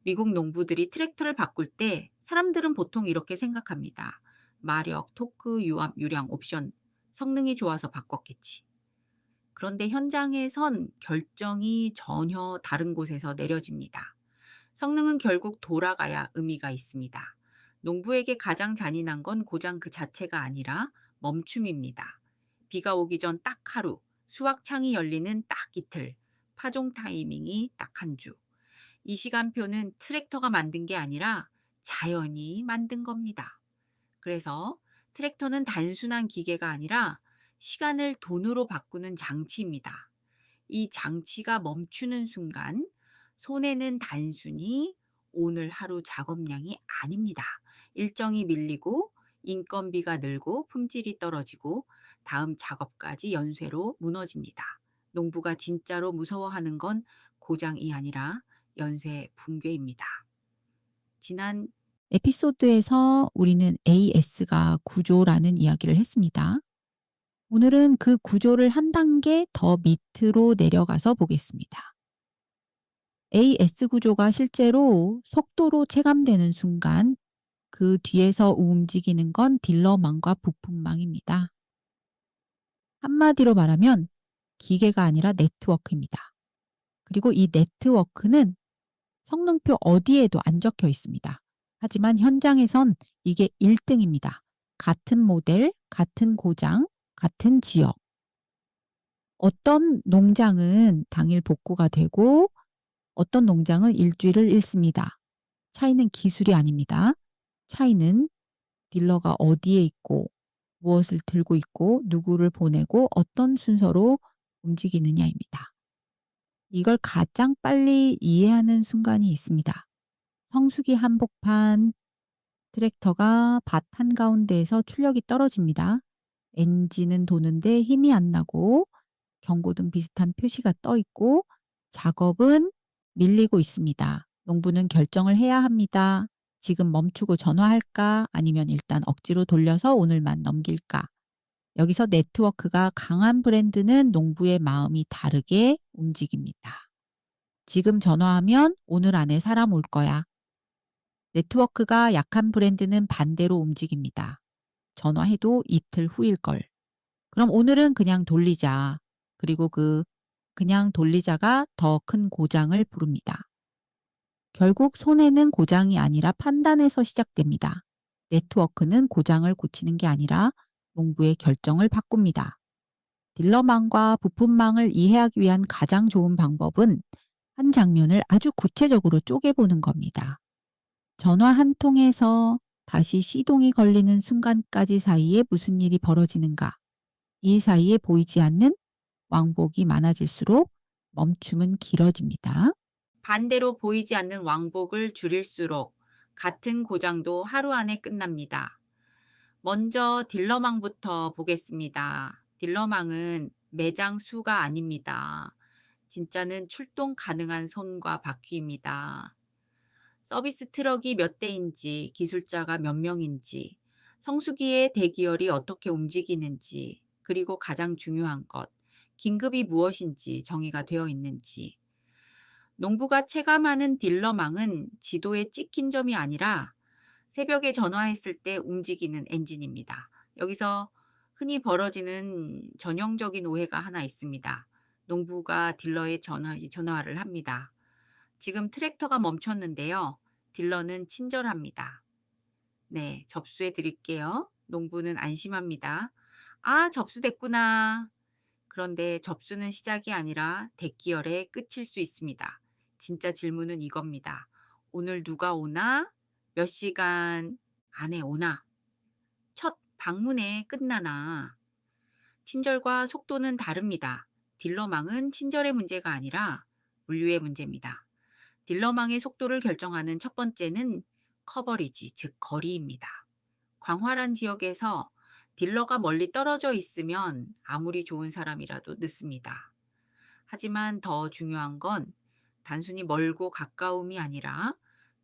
미국 농부들이 트랙터를 바꿀 때 사람들은 보통 이렇게 생각합니다. 마력, 토크, 유압, 유량, 옵션, 성능이 좋아서 바꿨겠지. 그런데 현장에선 결정이 전혀 다른 곳에서 내려집니다. 성능은 결국 돌아가야 의미가 있습니다. 농부에게 가장 잔인한 건 고장 그 자체가 아니라 멈춤입니다. 비가 오기 전 딱 하루, 수확창이 열리는 딱 이틀, 파종 타이밍이 딱 한 주. 이 시간표는 트랙터가 만든 게 아니라 자연이 만든 겁니다. 그래서 트랙터는 단순한 기계가 아니라 시간을 돈으로 바꾸는 장치입니다. 이 장치가 멈추는 순간 손해는 단순히 오늘 하루 작업량이 아닙니다. 일정이 밀리고 인건비가 늘고 품질이 떨어지고 다음 작업까지 연쇄로 무너집니다. 농부가 진짜로 무서워하는 건 고장이 아니라 연쇄 붕괴입니다. 지난 에피소드에서 우리는 AS가 구조라는 이야기를 했습니다. 오늘은 그 구조를 한 단계 더 밑으로 내려가서 보겠습니다. AS 구조가 실제로 속도로 체감되는 순간 그 뒤에서 움직이는 건 딜러망과 부품망입니다. 한마디로 말하면 기계가 아니라 네트워크입니다. 그리고 이 네트워크는 성능표 어디에도 안 적혀 있습니다. 하지만 현장에선 이게 1등입니다. 같은 모델, 같은 고장, 같은 지역. 어떤 농장은 당일 복구가 되고 어떤 농장은 일주일을 잃습니다. 차이는 기술이 아닙니다. 차이는 딜러가 어디에 있고 무엇을 들고 있고 누구를 보내고 어떤 순서로 움직이느냐입니다. 이걸 가장 빨리 이해하는 순간이 있습니다. 성수기 한복판 트랙터가 밭 한가운데에서 출력이 떨어집니다. 엔진은 도는데 힘이 안 나고 경고등 비슷한 표시가 떠 있고 작업은 밀리고 있습니다. 농부는 결정을 해야 합니다. 지금 멈추고 전화할까? 아니면 일단 억지로 돌려서 오늘만 넘길까? 여기서 네트워크가 강한 브랜드는 농부의 마음이 다르게 움직입니다. 지금 전화하면 오늘 안에 사람 올 거야. 네트워크가 약한 브랜드는 반대로 움직입니다. 전화해도 이틀 후일걸. 그럼 오늘은 그냥 돌리자. 그리고 그냥 돌리자가 더 큰 고장을 부릅니다. 결국 손해는 고장이 아니라 판단에서 시작됩니다. 네트워크는 고장을 고치는 게 아니라 농부의 결정을 바꿉니다. 딜러망과 부품망을 이해하기 위한 가장 좋은 방법은 한 장면을 아주 구체적으로 쪼개보는 겁니다. 전화 한 통에서 다시 시동이 걸리는 순간까지 사이에 무슨 일이 벌어지는가? 이 사이에 보이지 않는 왕복이 많아질수록 멈춤은 길어집니다. 반대로 보이지 않는 왕복을 줄일수록 같은 고장도 하루 안에 끝납니다. 먼저 딜러망부터 보겠습니다. 딜러망은 매장 수가 아닙니다. 진짜는 출동 가능한 손과 바퀴입니다. 서비스 트럭이 몇 대인지, 기술자가 몇 명인지, 성수기에 대기열이 어떻게 움직이는지, 그리고 가장 중요한 것, 긴급이 무엇인지 정의가 되어 있는지. 농부가 체감하는 딜러망은 지도에 찍힌 점이 아니라 새벽에 전화했을 때 움직이는 엔진입니다. 여기서 흔히 벌어지는 전형적인 오해가 하나 있습니다. 농부가 딜러에 전화를 합니다. 지금 트랙터가 멈췄는데요. 딜러는 친절합니다. 네, 접수해 드릴게요. 농부는 안심합니다. 아, 접수됐구나. 그런데 접수는 시작이 아니라 대기열의 끝일 수 있습니다. 진짜 질문은 이겁니다. 오늘 누가 오나? 몇 시간 안에 오나? 첫 방문에 끝나나? 친절과 속도는 다릅니다. 딜러망은 친절의 문제가 아니라 물류의 문제입니다. 딜러망의 속도를 결정하는 첫 번째는 커버리지, 즉 거리입니다. 광활한 지역에서 딜러가 멀리 떨어져 있으면 아무리 좋은 사람이라도 늦습니다. 하지만 더 중요한 건 단순히 멀고 가까움이 아니라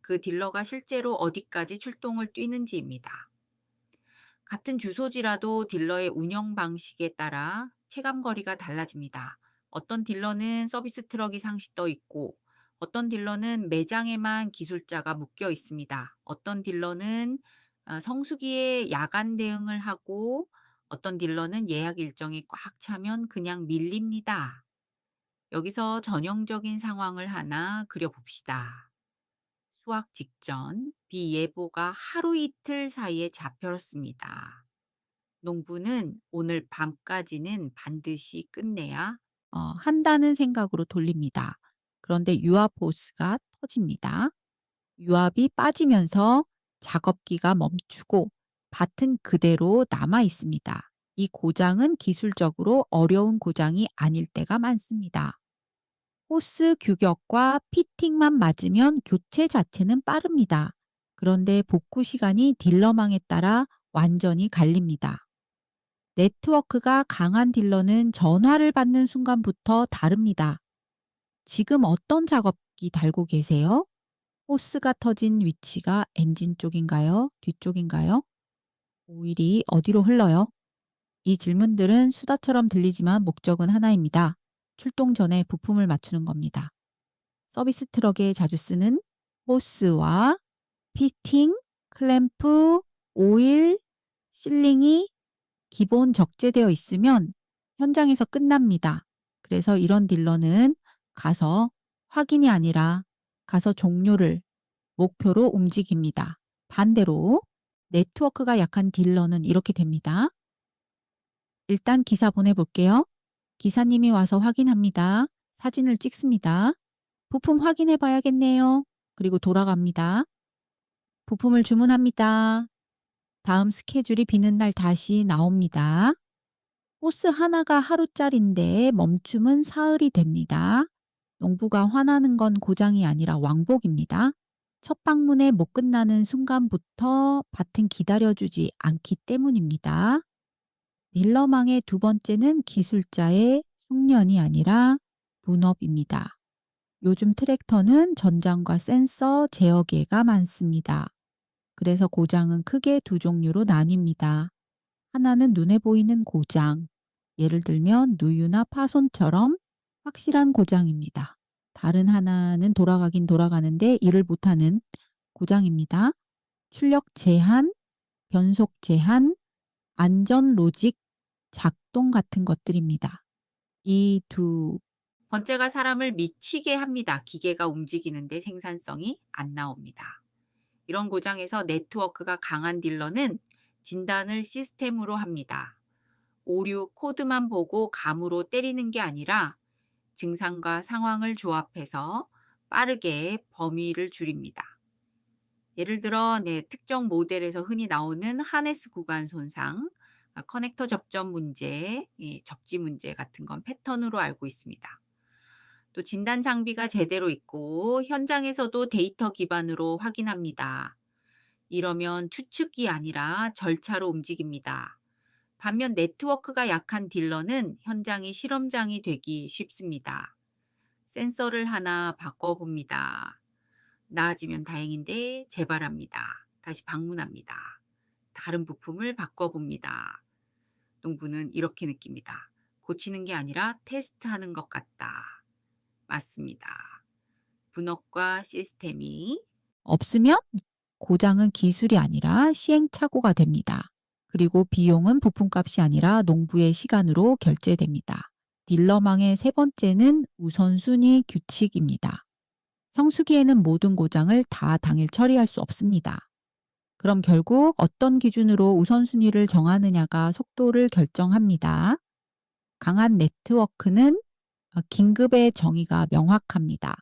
그 딜러가 실제로 어디까지 출동을 뛰는지입니다. 같은 주소지라도 딜러의 운영 방식에 따라 체감 거리가 달라집니다. 어떤 딜러는 서비스 트럭이 상시 떠 있고 어떤 딜러는 매장에만 기술자가 묶여 있습니다. 어떤 딜러는 성수기에 야간 대응을 하고 어떤 딜러는 예약 일정이 꽉 차면 그냥 밀립니다. 여기서 전형적인 상황을 하나 그려봅시다. 수확 직전 비예보가 하루 이틀 사이에 잡혔습니다. 농부는 오늘 밤까지는 반드시 끝내야 한다는 생각으로 돌립니다. 그런데 유압 호스가 터집니다. 유압이 빠지면서 작업기가 멈추고 밭은 그대로 남아 있습니다. 이 고장은 기술적으로 어려운 고장이 아닐 때가 많습니다. 호스 규격과 피팅만 맞으면 교체 자체는 빠릅니다. 그런데 복구 시간이 딜러망에 따라 완전히 갈립니다. 네트워크가 강한 딜러는 전화를 받는 순간부터 다릅니다. 지금 어떤 작업기 달고 계세요? 호스가 터진 위치가 엔진 쪽인가요? 뒤쪽인가요? 오일이 어디로 흘러요? 이 질문들은 수다처럼 들리지만 목적은 하나입니다. 출동 전에 부품을 맞추는 겁니다. 서비스 트럭에 자주 쓰는 호스와 피팅, 클램프, 오일, 실링이 기본 적재되어 있으면 현장에서 끝납니다. 그래서 이런 딜러는 가서 확인이 아니라 가서 종료를 목표로 움직입니다. 반대로 네트워크가 약한 딜러는 이렇게 됩니다. 일단 기사 보내볼게요. 기사님이 와서 확인합니다. 사진을 찍습니다. 부품 확인해 봐야겠네요. 그리고 돌아갑니다. 부품을 주문합니다. 다음 스케줄이 비는 날 다시 나옵니다. 호스 하나가 하루짜리인데 멈춤은 사흘이 됩니다. 농부가 화나는 건 고장이 아니라 왕복입니다. 첫 방문에 못 끝나는 순간부터 밭은 기다려주지 않기 때문입니다. 딜러망의 두 번째는 기술자의 숙련이 아니라 분업입니다. 요즘 트랙터는 전장과 센서, 제어계가 많습니다. 그래서 고장은 크게 두 종류로 나뉩니다. 하나는 눈에 보이는 고장, 예를 들면 누유나 파손처럼 확실한 고장입니다. 다른 하나는 돌아가긴 돌아가는데 일을 못하는 고장입니다. 출력 제한, 변속 제한, 안전 로직, 작동 같은 것들입니다. 이 두 번째가 사람을 미치게 합니다. 기계가 움직이는데 생산성이 안 나옵니다. 이런 고장에서 네트워크가 강한 딜러는 진단을 시스템으로 합니다. 오류 코드만 보고 감으로 때리는 게 아니라 증상과 상황을 조합해서 빠르게 범위를 줄입니다. 예를 들어 특정 모델에서 흔히 나오는 하네스 구간 손상, 커넥터 접점 문제, 접지 문제 같은 건 패턴으로 알고 있습니다. 또 진단 장비가 제대로 있고 현장에서도 데이터 기반으로 확인합니다. 이러면 추측이 아니라 절차로 움직입니다. 반면 네트워크가 약한 딜러는 현장이 실험장이 되기 쉽습니다. 센서를 하나 바꿔봅니다. 나아지면 다행인데 재발합니다. 다시 방문합니다. 다른 부품을 바꿔봅니다. 농부는 이렇게 느낍니다. 고치는 게 아니라 테스트하는 것 같다. 맞습니다. 분업과 시스템이 없으면 고장은 기술이 아니라 시행착오가 됩니다. 그리고 비용은 부품값이 아니라 농부의 시간으로 결제됩니다. 딜러망의 세 번째는 우선순위 규칙입니다. 성수기에는 모든 고장을 다 당일 처리할 수 없습니다. 그럼 결국 어떤 기준으로 우선순위를 정하느냐가 속도를 결정합니다. 강한 네트워크는 긴급의 정의가 명확합니다.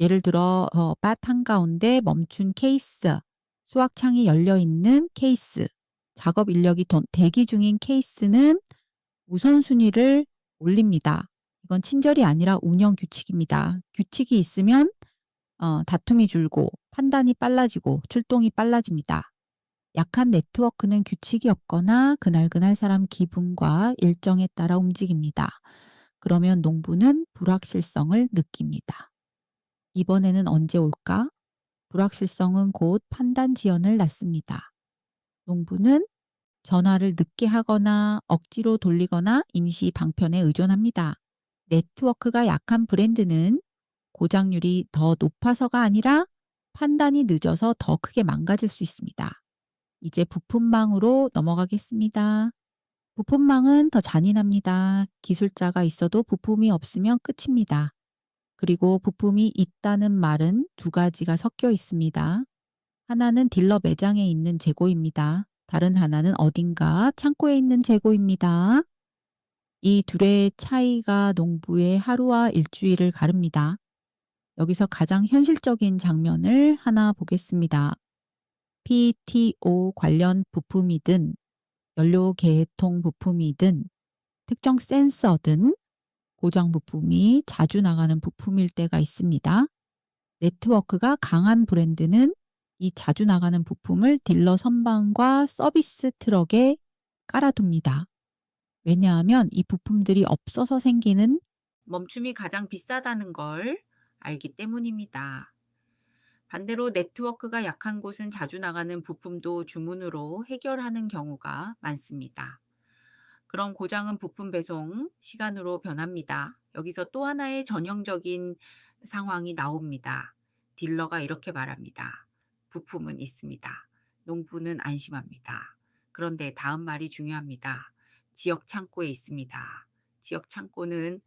예를 들어 밭 한가운데 멈춘 케이스, 수확창이 열려있는 케이스, 작업 인력이 대기 중인 케이스는 우선순위를 올립니다. 이건 친절이 아니라 운영 규칙입니다. 규칙이 있으면 다툼이 줄고 판단이 빨라지고 출동이 빨라집니다. 약한 네트워크는 규칙이 없거나 그날 사람 기분과 일정에 따라 움직입니다. 그러면 농부는 불확실성을 느낍니다. 이번에는 언제 올까? 불확실성은 곧 판단 지연을 낳습니다. 농부는 전화를 늦게 하거나 억지로 돌리거나 임시 방편에 의존합니다. 네트워크가 약한 브랜드는 고장률이 더 높아서가 아니라 판단이 늦어서 더 크게 망가질 수 있습니다. 이제 부품망으로 넘어가겠습니다. 부품망은 더 잔인합니다. 기술자가 있어도 부품이 없으면 끝입니다. 그리고 부품이 있다는 말은 두 가지가 섞여 있습니다. 하나는 딜러 매장에 있는 재고입니다. 다른 하나는 어딘가 창고에 있는 재고입니다. 이 둘의 차이가 농부의 하루와 일주일을 가릅니다. 여기서 가장 현실적인 장면을 하나 보겠습니다. PTO 관련 부품이든 연료 계통 부품이든 특정 센서든 고장 부품이 자주 나가는 부품일 때가 있습니다. 네트워크가 강한 브랜드는 이 자주 나가는 부품을 딜러 선반과 서비스 트럭에 깔아둡니다. 왜냐하면 이 부품들이 없어서 생기는 멈춤이 가장 비싸다는 걸 알기 때문입니다. 반대로 네트워크가 약한 곳은 자주 나가는 부품도 주문으로 해결하는 경우가 많습니다. 그런 고장은 부품 배송 시간으로 변합니다. 여기서 또 하나의 전형적인 상황이 나옵니다. 딜러가 이렇게 말합니다. 부품은 있습니다. 농부는 안심합니다. 그런데 다음 말이 중요합니다. 지역 창고에 있습니다. 지역 창고는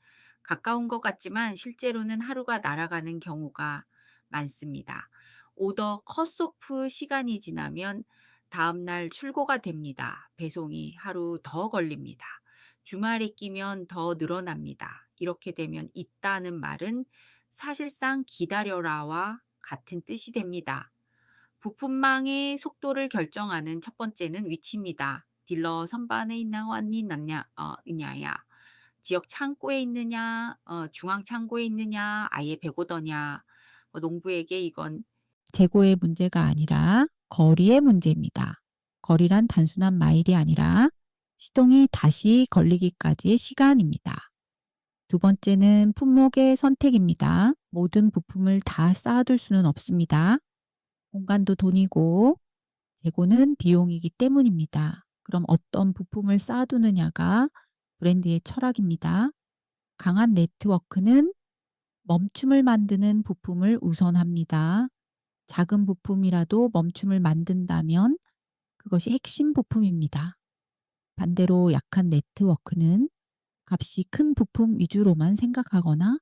가까운 것 같지만 실제로는 하루가 날아가는 경우가 많습니다. 오더 컷오프 시간이 지나면 다음날 출고가 됩니다. 배송이 하루 더 걸립니다. 주말이 끼면 더 늘어납니다. 이렇게 되면 있다는 말은 사실상 기다려라와 같은 뜻이 됩니다. 부품망의 속도를 결정하는 첫 번째는 위치입니다. 딜러 선반에 있느냐, 지역 창고에 있느냐, 중앙 창고에 있느냐, 아예 백오더냐. 농부에게 이건 재고의 문제가 아니라 거리의 문제입니다. 거리란 단순한 마일이 아니라 시동이 다시 걸리기까지의 시간입니다. 두 번째는 품목의 선택입니다. 모든 부품을 다 쌓아둘 수는 없습니다. 공간도 돈이고 재고는 비용이기 때문입니다. 그럼 어떤 부품을 쌓아두느냐가 브랜드의 철학입니다. 강한 네트워크는 멈춤을 만드는 부품을 우선합니다. 작은 부품이라도 멈춤을 만든다면 그것이 핵심 부품입니다. 반대로 약한 네트워크는 값이 큰 부품 위주로만 생각하거나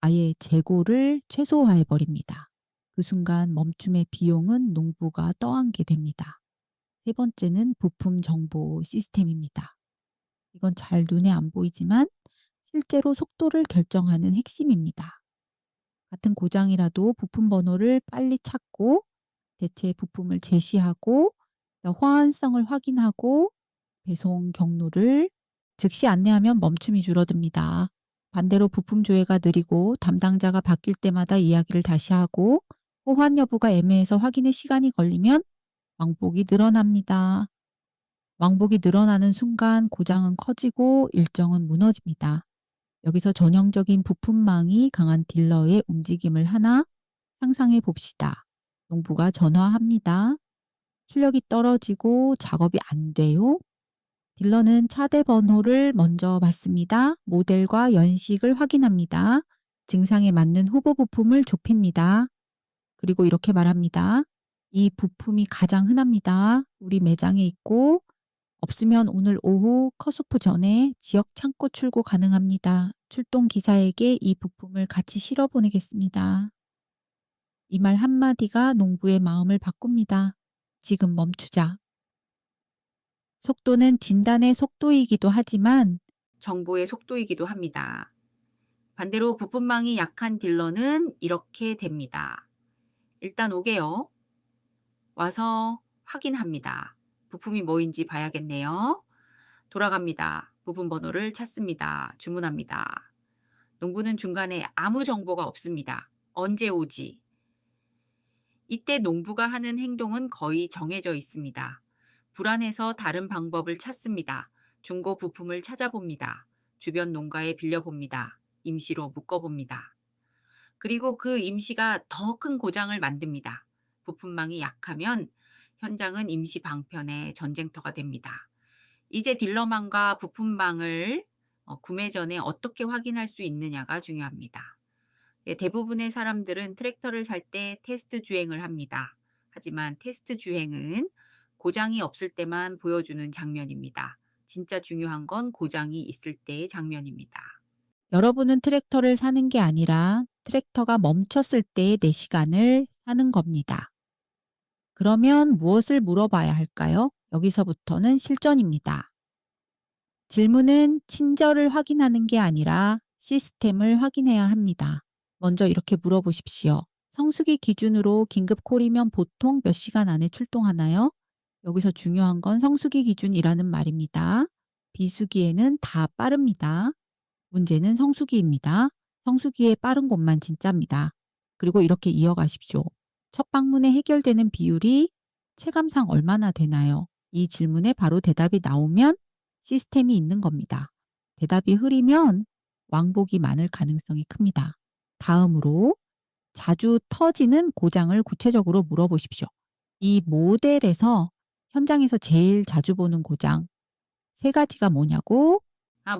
아예 재고를 최소화해 버립니다. 그 순간 멈춤의 비용은 농부가 떠안게 됩니다. 세 번째는 부품 정보 시스템입니다. 이건 잘 눈에 안 보이지만 실제로 속도를 결정하는 핵심입니다. 같은 고장이라도 부품 번호를 빨리 찾고 대체 부품을 제시하고 호환성을 확인하고 배송 경로를 즉시 안내하면 멈춤이 줄어듭니다. 반대로 부품 조회가 느리고 담당자가 바뀔 때마다 이야기를 다시 하고 호환 여부가 애매해서 확인에 시간이 걸리면 왕복이 늘어납니다. 왕복이 늘어나는 순간 고장은 커지고 일정은 무너집니다. 여기서 전형적인 부품망이 강한 딜러의 움직임을 하나 상상해 봅시다. 농부가 전화합니다. 출력이 떨어지고 작업이 안 돼요. 딜러는 차대 번호를 먼저 받습니다. 모델과 연식을 확인합니다. 증상에 맞는 후보 부품을 좁힙니다. 그리고 이렇게 말합니다. 이 부품이 가장 흔합니다. 우리 매장에 있고 없으면 오늘 오후 컷오프 전에 지역 창고 출고 가능합니다. 출동 기사에게 이 부품을 같이 실어 보내겠습니다. 이 말 한마디가 농부의 마음을 바꿉니다. 지금 멈추자. 속도는 진단의 속도이기도 하지만 정보의 속도이기도 합니다. 반대로 부품망이 약한 딜러는 이렇게 됩니다. 일단 오게요. 와서 확인합니다. 부품이 뭐인지 봐야겠네요. 돌아갑니다. 부품 번호를 찾습니다. 주문합니다. 농부는 중간에 아무 정보가 없습니다. 언제 오지? 이때 농부가 하는 행동은 거의 정해져 있습니다. 불안해서 다른 방법을 찾습니다. 중고 부품을 찾아봅니다. 주변 농가에 빌려봅니다. 임시로 묶어봅니다. 그리고 그 임시가 더 큰 고장을 만듭니다. 부품망이 약하면 현장은 임시 방편의 전쟁터가 됩니다. 이제 딜러망과 부품망을 구매 전에 어떻게 확인할 수 있느냐가 중요합니다. 예, 대부분의 사람들은 트랙터를 살 때 테스트 주행을 합니다. 하지만 테스트 주행은 고장이 없을 때만 보여주는 장면입니다. 진짜 중요한 건 고장이 있을 때의 장면입니다. 여러분은 트랙터를 사는 게 아니라 트랙터가 멈췄을 때의 내 시간을 사는 겁니다. 그러면 무엇을 물어봐야 할까요? 여기서부터는 실전입니다. 질문은 친절을 확인하는 게 아니라 시스템을 확인해야 합니다. 먼저 이렇게 물어보십시오. 성수기 기준으로 긴급 콜이면 보통 몇 시간 안에 출동하나요? 여기서 중요한 건 성수기 기준이라는 말입니다. 비수기에는 다 빠릅니다. 문제는 성수기입니다. 성수기에 빠른 곳만 진짜입니다. 그리고 이렇게 이어가십시오. 첫 방문에 해결되는 비율이 체감상 얼마나 되나요? 이 질문에 바로 대답이 나오면 시스템이 있는 겁니다. 대답이 흐리면 왕복이 많을 가능성이 큽니다. 다음으로 자주 터지는 고장을 구체적으로 물어보십시오. 이 모델에서 현장에서 제일 자주 보는 고장 세 가지가 뭐냐고?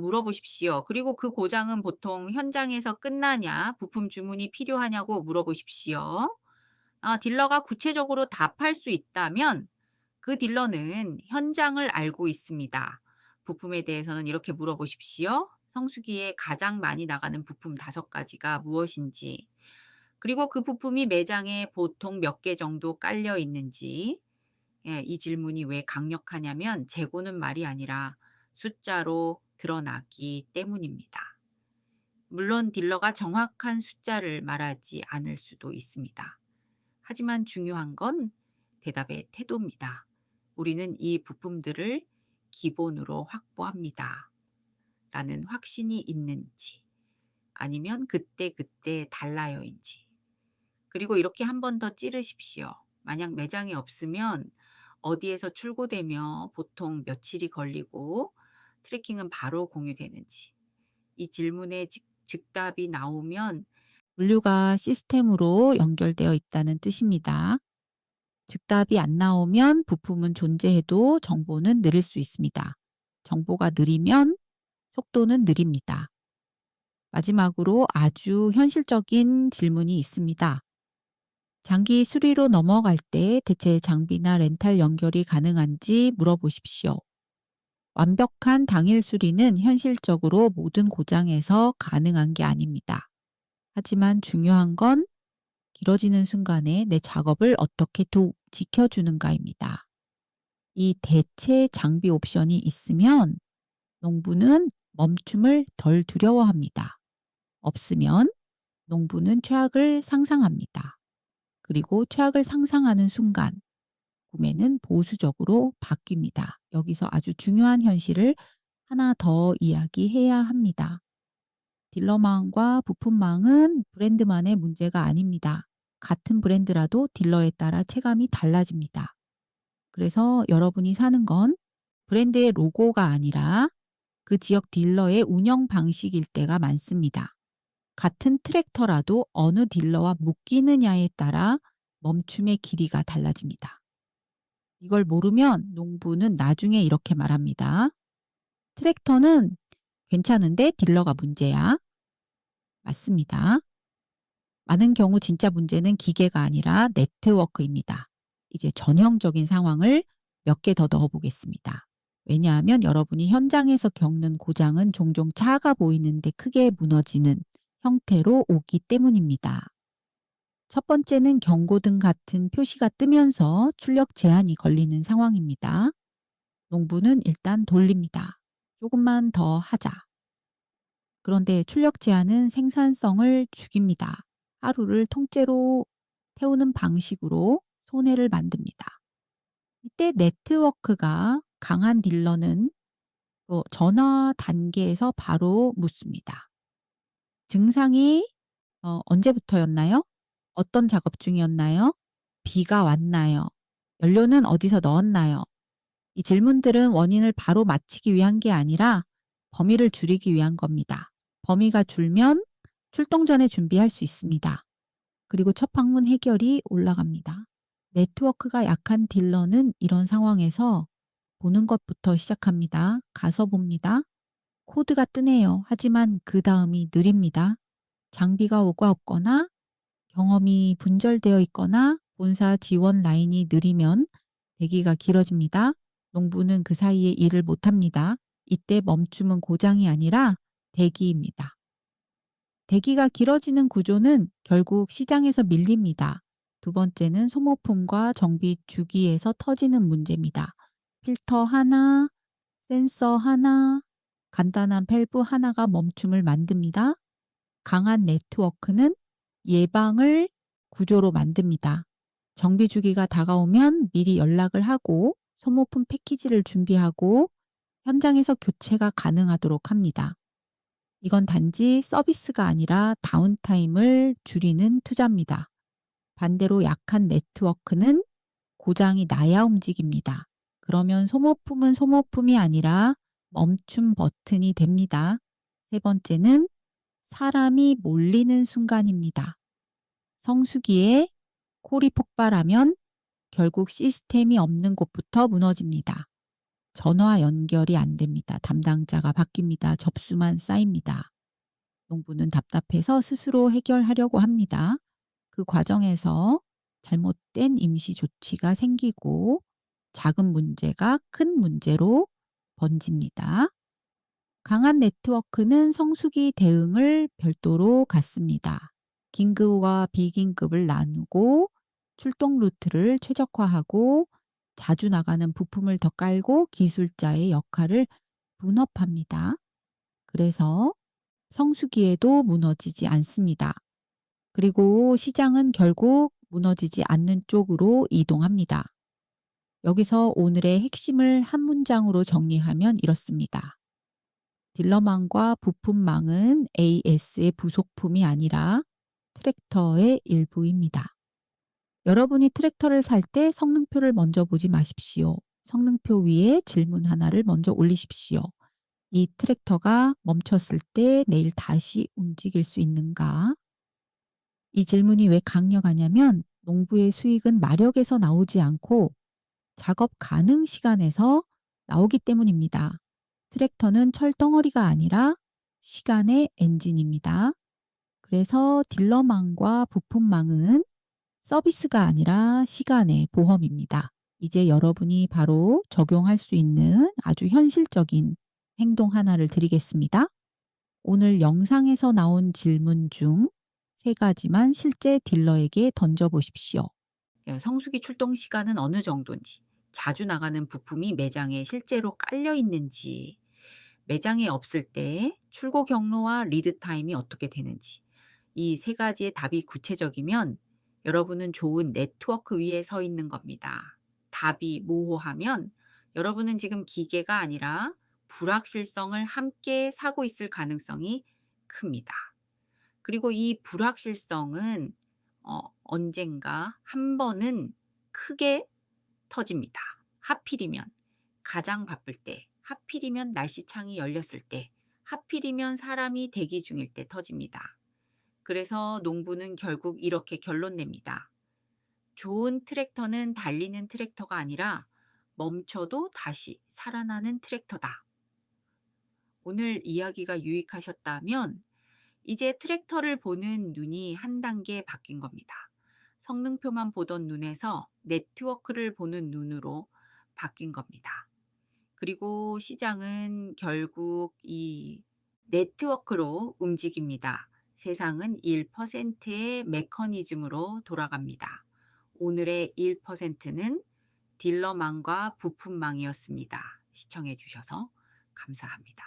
물어보십시오. 그리고 그 고장은 보통 현장에서 끝나냐, 부품 주문이 필요하냐고 물어보십시오. 딜러가 구체적으로 답할 수 있다면 그 딜러는 현장을 알고 있습니다. 부품에 대해서는 이렇게 물어보십시오. 성수기에 가장 많이 나가는 부품 5가지가 무엇인지, 그리고 그 부품이 매장에 보통 몇 개 정도 깔려 있는지. 예, 이 질문이 왜 강력하냐면 재고는 말이 아니라 숫자로 드러나기 때문입니다. 물론 딜러가 정확한 숫자를 말하지 않을 수도 있습니다. 하지만 중요한 건 대답의 태도입니다. 우리는 이 부품들을 기본으로 확보합니다. 라는 확신이 있는지, 아니면 그때그때 달라요인지. 그리고 이렇게 한 번 더 찌르십시오. 만약 매장에 없으면 어디에서 출고되며 보통 며칠이 걸리고 트래킹은 바로 공유되는지. 이 질문에 즉답이 나오면 물류가 시스템으로 연결되어 있다는 뜻입니다. 즉답이 안 나오면 부품은 존재해도 정보는 느릴 수 있습니다. 정보가 느리면 속도는 느립니다. 마지막으로 아주 현실적인 질문이 있습니다. 장기 수리로 넘어갈 때 대체 장비나 렌탈 연결이 가능한지 물어보십시오. 완벽한 당일 수리는 현실적으로 모든 고장에서 가능한 게 아닙니다. 하지만 중요한 건 길어지는 순간에 내 작업을 어떻게 지켜주는가입니다. 이 대체 장비 옵션이 있으면 농부는 멈춤을 덜 두려워합니다. 없으면 농부는 최악을 상상합니다. 그리고 최악을 상상하는 순간 구매는 보수적으로 바뀝니다. 여기서 아주 중요한 현실을 하나 더 이야기해야 합니다. 딜러망과 부품망은 브랜드만의 문제가 아닙니다. 같은 브랜드라도 딜러에 따라 체감이 달라집니다. 그래서 여러분이 사는 건 브랜드의 로고가 아니라 그 지역 딜러의 운영 방식일 때가 많습니다. 같은 트랙터라도 어느 딜러와 묶이느냐에 따라 멈춤의 길이가 달라집니다. 이걸 모르면 농부는 나중에 이렇게 말합니다. 트랙터는 괜찮은데 딜러가 문제야. 맞습니다. 많은 경우 진짜 문제는 기계가 아니라 네트워크입니다. 이제 전형적인 상황을 몇 개 더 넣어보겠습니다. 왜냐하면 여러분이 현장에서 겪는 고장은 종종 작아 보이는데 크게 무너지는 형태로 오기 때문입니다. 첫 번째는 경고등 같은 표시가 뜨면서 출력 제한이 걸리는 상황입니다. 농부는 일단 돌립니다. 조금만 더 하자. 그런데 출력 제한은 생산성을 죽입니다. 하루를 통째로 태우는 방식으로 손해를 만듭니다. 이때 네트워크가 강한 딜러는 전화 단계에서 바로 묻습니다. 증상이 언제부터였나요? 어떤 작업 중이었나요? 비가 왔나요? 연료는 어디서 넣었나요? 이 질문들은 원인을 바로 맞히기 위한 게 아니라 범위를 줄이기 위한 겁니다. 범위가 줄면 출동 전에 준비할 수 있습니다. 그리고 첫 방문 해결이 올라갑니다. 네트워크가 약한 딜러는 이런 상황에서 보는 것부터 시작합니다. 가서 봅니다. 코드가 뜨네요. 하지만 그 다음이 느립니다. 장비가 오가 없거나 경험이 분절되어 있거나 본사 지원 라인이 느리면 대기가 길어집니다. 농부는 그 사이에 일을 못합니다. 이때 멈춤은 고장이 아니라 대기입니다. 대기가 길어지는 구조는 결국 시장에서 밀립니다. 두 번째는 소모품과 정비 주기에서 터지는 문제입니다. 필터 하나, 센서 하나, 간단한 밸브 하나가 멈춤을 만듭니다. 강한 네트워크는 예방을 구조로 만듭니다. 정비 주기가 다가오면 미리 연락을 하고 소모품 패키지를 준비하고 현장에서 교체가 가능하도록 합니다. 이건 단지 서비스가 아니라 다운타임을 줄이는 투자입니다. 반대로 약한 네트워크는 고장이 나야 움직입니다. 그러면 소모품은 소모품이 아니라 멈춤 버튼이 됩니다. 세 번째는 사람이 몰리는 순간입니다. 성수기에 콜이 폭발하면 결국 시스템이 없는 곳부터 무너집니다. 전화 연결이 안 됩니다. 담당자가 바뀝니다. 접수만 쌓입니다. 농부는 답답해서 스스로 해결하려고 합니다. 그 과정에서 잘못된 임시 조치가 생기고 작은 문제가 큰 문제로 번집니다. 강한 네트워크는 성수기 대응을 별도로 갖습니다. 긴급과 비긴급을 나누고 출동 루트를 최적화하고 자주 나가는 부품을 더 깔고 기술자의 역할을 분업합니다. 그래서 성수기에도 무너지지 않습니다. 그리고 시장은 결국 무너지지 않는 쪽으로 이동합니다. 여기서 오늘의 핵심을 한 문장으로 정리하면 이렇습니다. 딜러망과 부품망은 AS의 부속품이 아니라 트랙터의 일부입니다. 여러분이 트랙터를 살 때 성능표를 먼저 보지 마십시오. 성능표 위에 질문 하나를 먼저 올리십시오. 이 트랙터가 멈췄을 때 내일 다시 움직일 수 있는가? 이 질문이 왜 강력하냐면 농부의 수익은 마력에서 나오지 않고 작업 가능 시간에서 나오기 때문입니다. 트랙터는 철덩어리가 아니라 시간의 엔진입니다. 그래서 딜러망과 부품망은 서비스가 아니라 시간의 보험입니다. 이제 여러분이 바로 적용할 수 있는 아주 현실적인 행동 하나를 드리겠습니다. 오늘 영상에서 나온 질문 중 3가지만 실제 딜러에게 던져보십시오. 성수기 출동 시간은 어느 정도인지, 자주 나가는 부품이 매장에 실제로 깔려 있는지, 매장에 없을 때 출고 경로와 리드 타임이 어떻게 되는지, 이 3가지의 답이 구체적이면 여러분은 좋은 네트워크 위에 서 있는 겁니다. 답이 모호하면 여러분은 지금 기계가 아니라 불확실성을 함께 사고 있을 가능성이 큽니다. 그리고 이 불확실성은 언젠가 한 번은 크게 터집니다. 하필이면 가장 바쁠 때, 하필이면 날씨창이 열렸을 때, 하필이면 사람이 대기 중일 때 터집니다. 그래서 농부는 결국 이렇게 결론 냅니다. 좋은 트랙터는 달리는 트랙터가 아니라 멈춰도 다시 살아나는 트랙터다. 오늘 이야기가 유익하셨다면 이제 트랙터를 보는 눈이 한 단계 바뀐 겁니다. 성능표만 보던 눈에서 네트워크를 보는 눈으로 바뀐 겁니다. 그리고 시장은 결국 이 네트워크로 움직입니다. 세상은 1%의 메커니즘으로 돌아갑니다. 오늘의 1%는 딜러망과 부품망이었습니다. 시청해 주셔서 감사합니다.